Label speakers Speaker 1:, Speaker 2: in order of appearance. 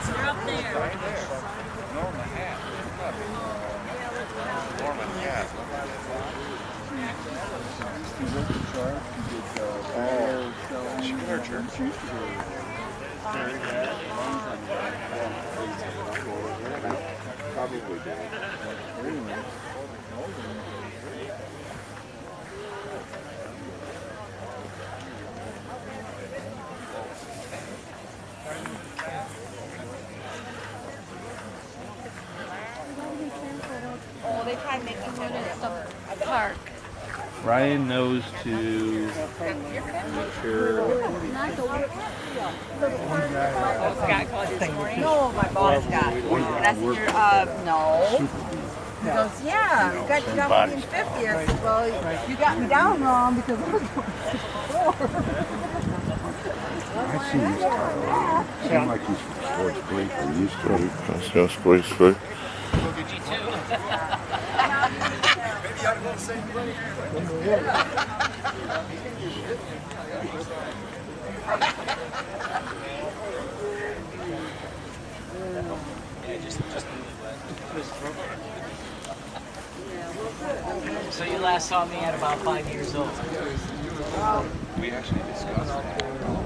Speaker 1: You're up there.
Speaker 2: Right there. Norman hat. Norman hat. Oh, she got her church.
Speaker 3: Probably did.
Speaker 4: Oh, they try making it at the park.
Speaker 5: Ryan knows to make sure.
Speaker 4: Scott called you this morning? No, my boss got. And I said, no. He goes, yeah, you got me in 50. I said, well, you got me down wrong because I was going
Speaker 3: I see these cars. Seem like he's from sports police or used to.
Speaker 2: That's sports police.
Speaker 1: Did you too? So you last saw me at about 5 years old.
Speaker 2: We actually discussed that.